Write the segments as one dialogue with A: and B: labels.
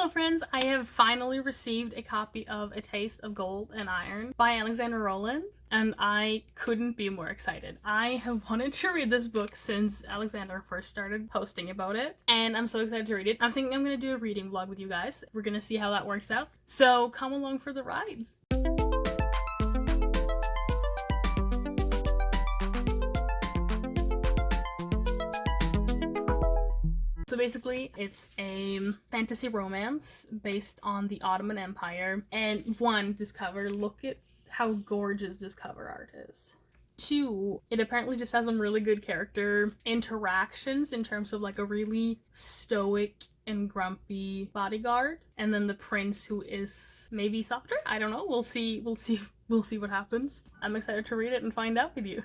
A: Hello friends, I have finally received a copy of A Taste of Gold and Iron by Alexander Rowland, and I couldn't be more excited. I have wanted to read this book since Alexander first started posting about it, and I'm so excited to read it. I'm thinking I'm going to do a reading vlog with you guys. We're going to see how that works out. So come along for the ride. So basically, it's a fantasy romance based on the Ottoman Empire. And one, this cover, look at how gorgeous this cover art is. Two, it apparently just has some really good character interactions in terms of like a really stoic and grumpy bodyguard. And then the prince, who is maybe softer? I don't know. We'll see what happens. I'm excited to read it and find out with you.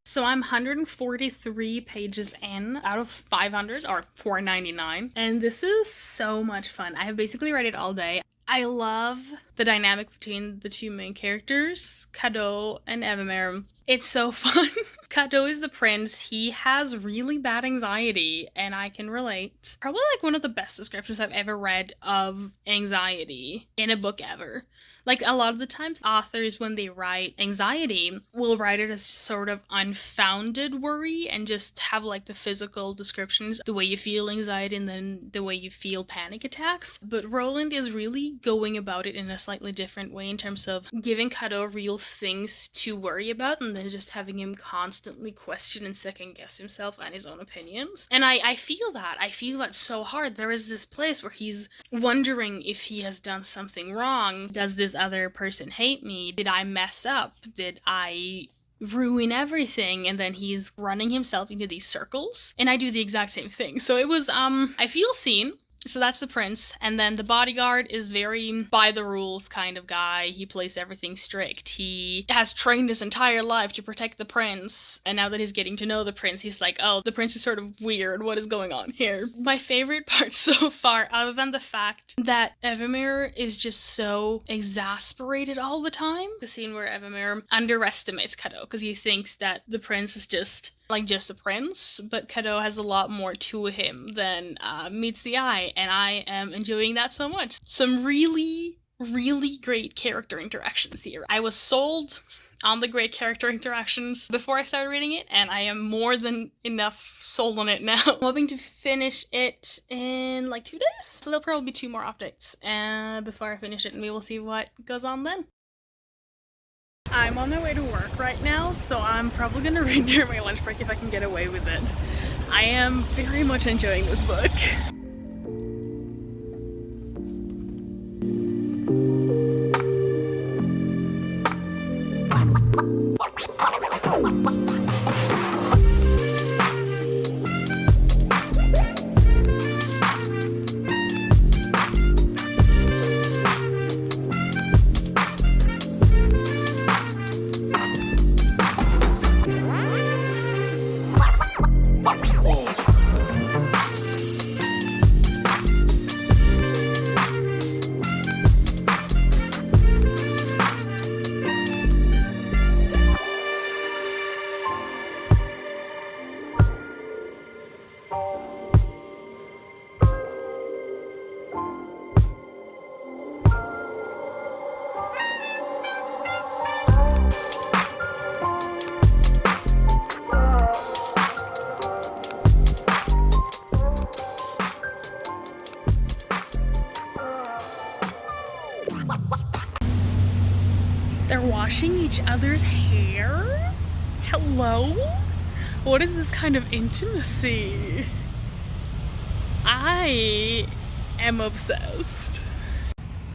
A: So I'm 143 pages in out of 500, or 499, and this is so much fun. I have basically read it all day. I love the dynamic between the two main characters, Cadeau and Evemere. It's so fun. Cadeau is the prince. He has really bad anxiety, and I can relate. Probably like one of the best descriptions I've ever read of anxiety in a book ever. Like, a lot of the times, authors, when they write anxiety, will write it as sort of unfounded worry and just have, like, the physical descriptions, the way you feel anxiety and then the way you feel panic attacks. But Rowland is really going about it in a slightly different way in terms of giving Cadeau real things to worry about and then just having him constantly question and second-guess himself and his own opinions. And I feel that. I feel that so hard. There is this place where he's wondering if he has done something wrong. Does this other person hate me? Did I mess up? Did I ruin everything? And then he's running himself into these circles, and I do the exact same thing. So it was I feel seen. So that's the prince, and then the bodyguard is very by the rules kind of guy. He plays everything strict. He has trained his entire life to protect the prince, and now that he's getting to know the prince, he's like, oh, the prince is sort of weird. What is going on here? My favorite part so far, other than the fact that Evemere is just so exasperated all the time, the scene where Evemere underestimates Cadeau because he thinks that the prince is just a prince, but Cadeau has a lot more to him than meets the eye, and I am enjoying that so much. Some really, really great character interactions here. I was sold on the great character interactions before I started reading it, and I am more than enough sold on it now. I'm hoping to finish it in like 2 days, so there'll probably be 2 more updates before I finish it, and we will see what goes on then. I'm on my way to work right now, so I'm probably gonna read during my lunch break if I can get away with it. I am very much enjoying this book. They're washing each other's hair? Hello? What is this kind of intimacy? I am obsessed.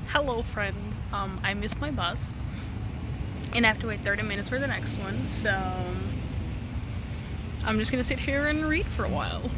A: Hello, friends. I missed my bus and I have to wait 30 minutes for the next one, so I'm just gonna sit here and read for a while.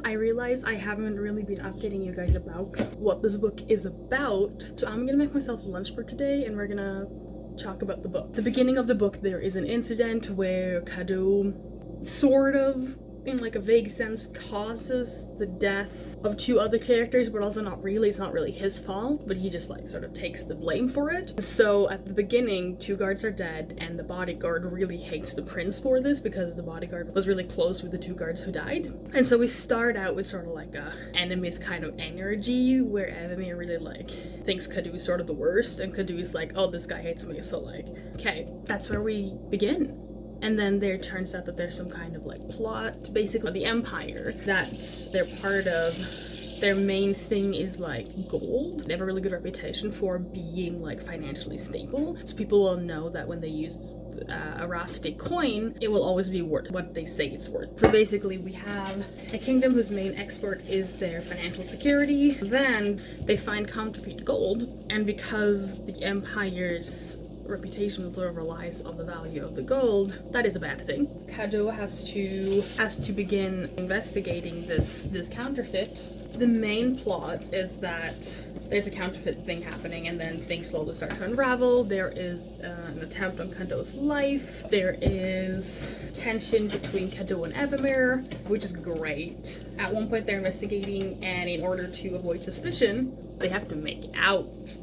A: I realize I haven't really been updating you guys about what this book is about, so I'm gonna make myself lunch for today and we're gonna talk about the book. At the beginning of the book there is an incident where Kado sort of, in like a vague sense, causes the death of two other characters, but also not really. It's not really his fault, but he just like sort of takes the blame for it. So at the beginning, two guards are dead and the bodyguard really hates the prince for this because the bodyguard was really close with the two guards who died. And so we start out with sort of like a enemies kind of energy where Evemir really like thinks Kadu is sort of the worst and Kadu is like, oh, this guy hates me, so like, okay, that's where we begin. And then there turns out that there's some kind of like plot, basically the empire that they're part of. Their main thing is like gold. They have a really good reputation for being like financially stable. So people will know that when they use a rustic coin, it will always be worth what they say it's worth. So basically we have a kingdom whose main export is their financial security. Then they find counterfeit gold, and because the empire's reputation sort of relies on the value of the gold, that is a bad thing. Kado has to begin investigating this counterfeit. The main plot is that there's a counterfeit thing happening and then things slowly start to unravel. There is an attempt on Kado's life. There is tension between Kado and Evemir, which is great. At one point they're investigating, and in order to avoid suspicion, they have to make out.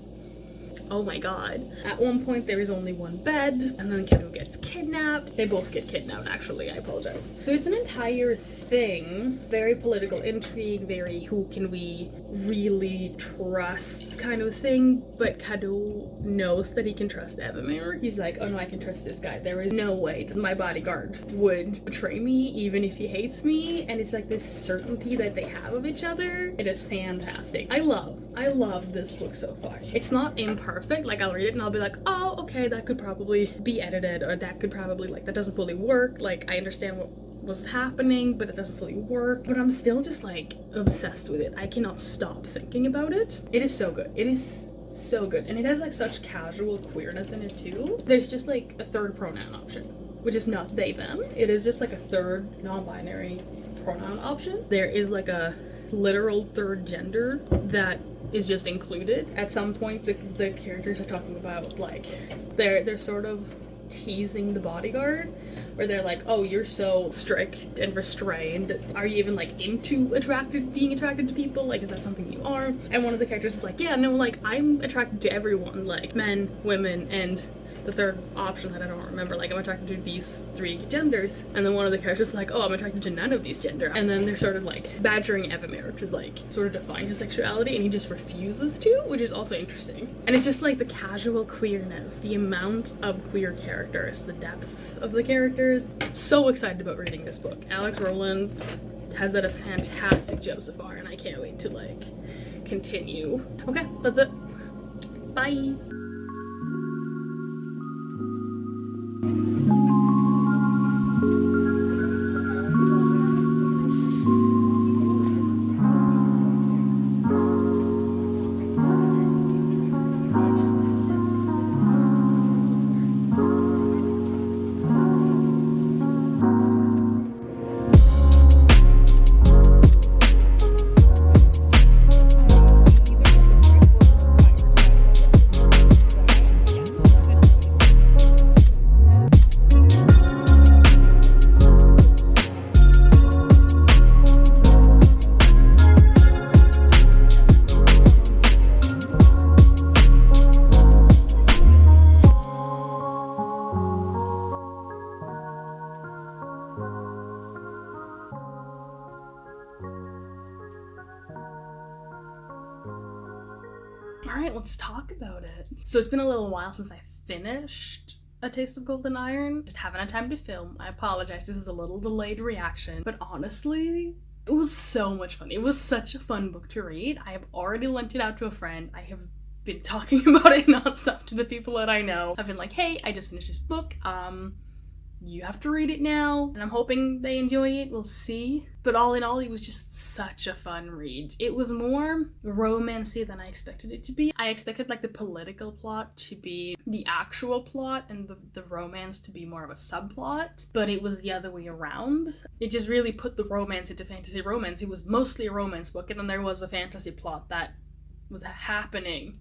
A: Oh my god. At one point there is only one bed, and then Kado gets kidnapped. They both get kidnapped, actually, I apologize. So it's an entire thing. Very political intrigue, very who can we really trust kind of thing. But Kado knows that he can trust Evemir. He's like, oh no, I can trust this guy. There is no way that my bodyguard would betray me, even if he hates me. And it's like this certainty that they have of each other. It is fantastic. I love this book so far. It's not imperfect. Like, I'll read it and I'll be like, oh, okay, that could probably be edited, or that could probably, like, that doesn't fully work. Like, I understand what was happening, but it doesn't fully work. But I'm still just, like, obsessed with it. I cannot stop thinking about it. It is so good. It is so good. And it has, like, such casual queerness in it, too. There's just, like, a third pronoun option, which is not they, them. It is just, like, a third non-binary pronoun option. There is, like, a literal third gender that is just included. At some point the characters are talking about, like, they're sort of teasing the bodyguard, where they're like, oh, you're so strict and restrained, are you even like into being attracted to people, like, is that something you are? And one of the characters is like, yeah, no, like, I'm attracted to everyone, like men, women, and the third option that I don't remember, like I'm attracted to these 3 genders, and then one of the characters is like, oh, I'm attracted to none of these gender, and then they're sort of like badgering Evamere to like sort of define his sexuality, and he just refuses to, which is also interesting. And it's just like the casual queerness, the amount of queer characters, the depth of the characters. So excited about reading this book. Alex Rowland has done a fantastic job so far, and I can't wait to like continue. Okay, that's it. Bye. Alright, let's talk about it. So it's been a little while since I finished A Taste of Golden Iron. Just haven't had time to film. I apologize, this is a little delayed reaction. But honestly, it was so much fun. It was such a fun book to read. I have already lent it out to a friend. I have been talking about it nonstop to the people that I know. I've been like, hey, I just finished this book. You have to read it now, and I'm hoping they enjoy it. We'll see. But all in all, it was just such a fun read. It was more romancy than I expected it to be. I expected like the political plot to be the actual plot and the romance to be more of a subplot, but it was the other way around. It just really put the romance into fantasy romance. It was mostly a romance book, and then there was a fantasy plot that was happening,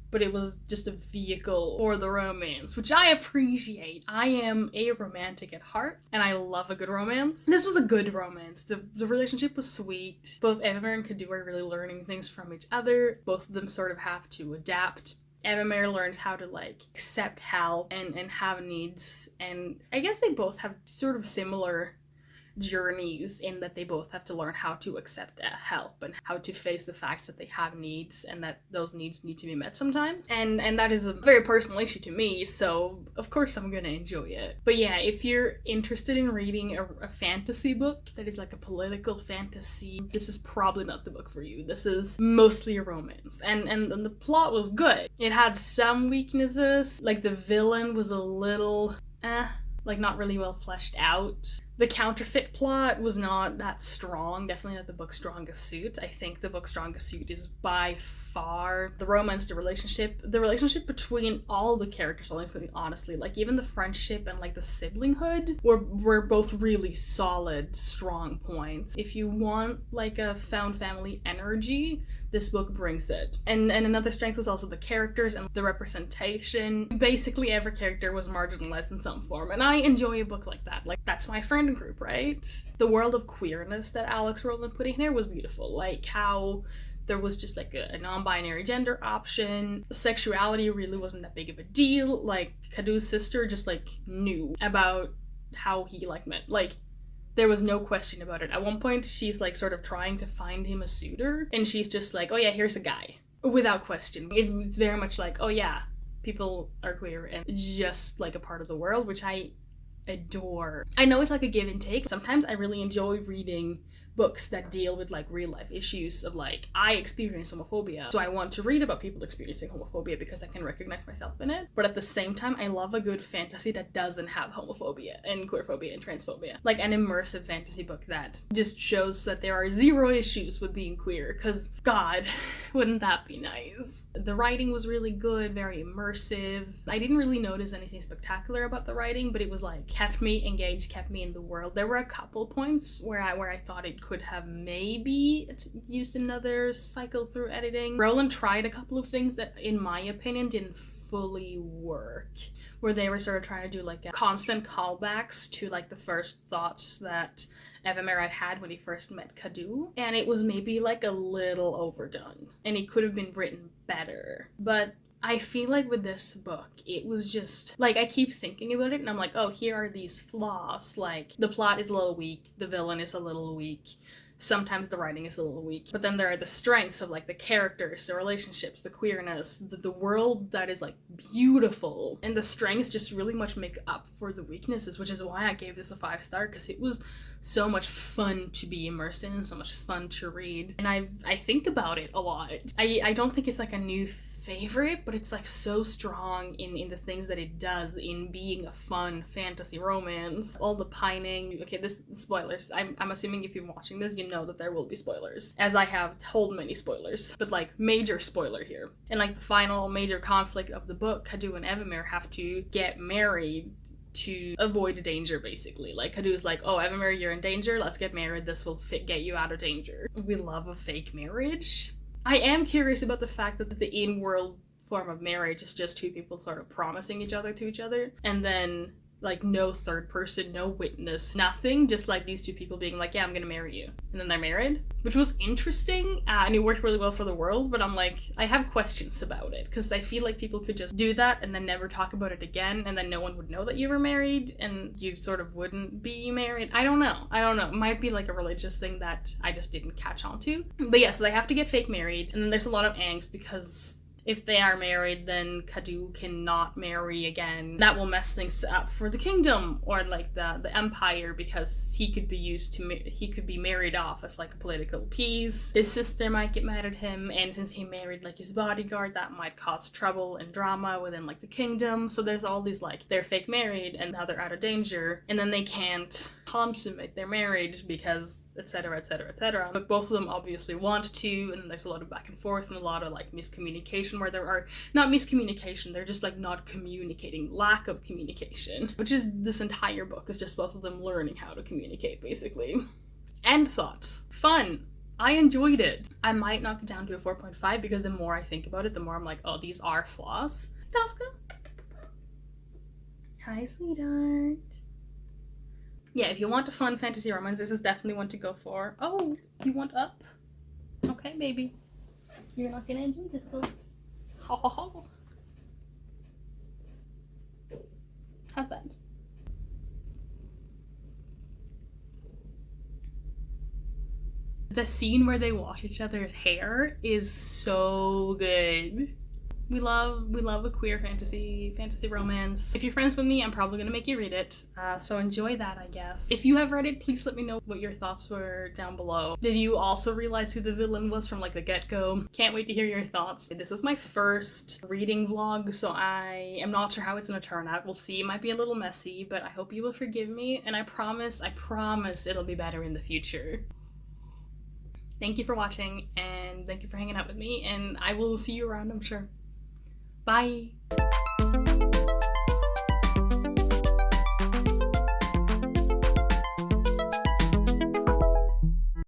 A: but it was just a vehicle for the romance, which I appreciate. I am a romantic at heart, and I love a good romance. And this was a good romance. The relationship was sweet. Both Evamere and Kadu are really learning things from each other. Both of them sort of have to adapt. Evamere learns how to like accept help and have needs, and I guess they both have sort of similar journeys in that they both have to learn how to accept help and how to face the facts that they have needs and that those needs need to be met sometimes. And that is a very personal issue to me, so of course I'm gonna enjoy it. But yeah, if you're interested in reading a fantasy book that is like a political fantasy, this is probably not the book for you. This is mostly a romance. And the plot was good. It had some weaknesses, like the villain was a little like not really well fleshed out. The counterfeit plot was not that strong, definitely not the book's strongest suit. I think the book's strongest suit is by far the romance, the relationship between all the characters, honestly. Like even the friendship and like the siblinghood were both really solid, strong points. If you want like a found family energy, this book brings it. And another strength was also the characters and the representation. Basically every character was marginalized in some form, and I enjoy a book like that. Like that's my friend group, right? The world of queerness that Alex Rowland put in here was beautiful. Like how there was just like a non-binary gender option. Sexuality really wasn't that big of a deal. Like Kadu's sister just like knew about how he like met. Like there was no question about it. At one point she's like sort of trying to find him a suitor, and she's just like, oh yeah, here's a guy. Without question. It's very much like, oh yeah, people are queer and just like a part of the world, which I adore. I know it's like a give and take. Sometimes I really enjoy reading books that deal with like real life issues of like, I experience homophobia, so I want to read about people experiencing homophobia because I can recognize myself in it. But at the same time, I love a good fantasy that doesn't have homophobia and queerphobia and transphobia. Like an immersive fantasy book that just shows that there are zero issues with being queer, because God, wouldn't that be nice? The writing was really good, very immersive. I didn't really notice anything spectacular about the writing, but it was like kept me engaged, kept me in the world. There were a couple points where I thought it could have maybe used another cycle through editing. Rowland tried a couple of things that, in my opinion, didn't fully work, where they were sort of trying to do like constant callbacks to like the first thoughts that Evamere had when he first met Kadu, and it was maybe like a little overdone, and it could have been written better. But I feel like with this book, it was just, like, I keep thinking about it and I'm like, oh, here are these flaws. Like, the plot is a little weak, the villain is a little weak, sometimes the writing is a little weak. But then there are the strengths of, like, the characters, the relationships, the queerness, the world that is, like, beautiful. And the strengths just really much make up for the weaknesses, which is why I gave this a 5-star, because it was so much fun to be immersed in, so much fun to read. And I think about it a lot. I don't think it's, like, a new favorite, but it's like so strong in the things that it does in being a fun fantasy romance. All the pining. Okay, this spoilers. I'm assuming if you're watching this, you know that there will be spoilers, as I have told many spoilers, but like major spoiler here. And like the final major conflict of the book, Kadu and Evamere have to get married to avoid danger, basically. Like, Kadu's like, oh, Evamere, you're in danger, let's get married, this will get you out of danger. We love a fake marriage. I am curious about the fact that the in-world form of marriage is just two people sort of promising each other to each other, and then like no third person, no witness, nothing, just like these two people being like, yeah, I'm gonna marry you, and then they're married, which was interesting, and it worked really well for the world. But I'm like, I have questions about it, because I feel like people could just do that and then never talk about it again, and then no one would know that you were married and you sort of wouldn't be married. I don't know, it might be like a religious thing that I just didn't catch on to. But yeah, so they have to get fake married, and then there's a lot of angst because if they are married, then Kadu cannot marry again. That will mess things up for the kingdom, or like the empire, because he could be married off as like a political piece. His sister might get mad at him, and since he married like his bodyguard, that might cause trouble and drama within like the kingdom. So there's all these like, they're fake married and now they're out of danger, and then they can't consummate their marriage because etc, etc, etc. But both of them obviously want to, and there's a lot of back and forth and a lot of like miscommunication, where there are not miscommunication, they're just like not communicating, lack of communication, which is this entire book, is just both of them learning how to communicate, basically. End thoughts. Fun. I enjoyed it. I might knock it down to a 4.5 because the more I think about it, the more I'm like, oh, these are flaws. Daska. Hi, sweetheart. Yeah, if you want a fun fantasy romance, this is definitely one to go for. Oh, you want up? Okay, baby. You're not gonna enjoy this though. Ho ho ho. How's that? The scene where they wash each other's hair is so good. We love a queer fantasy romance. If you're friends with me, I'm probably gonna make you read it, so enjoy that, I guess. If you have read it, please let me know what your thoughts were down below. Did you also realize who the villain was from like the get-go? Can't wait to hear your thoughts. This is my first reading vlog, so I am not sure how it's gonna turn out. We'll see. It might be a little messy, but I hope you will forgive me, and I promise it'll be better in the future. Thank you for watching, and thank you for hanging out with me, and I will see you around, I'm sure. Bye!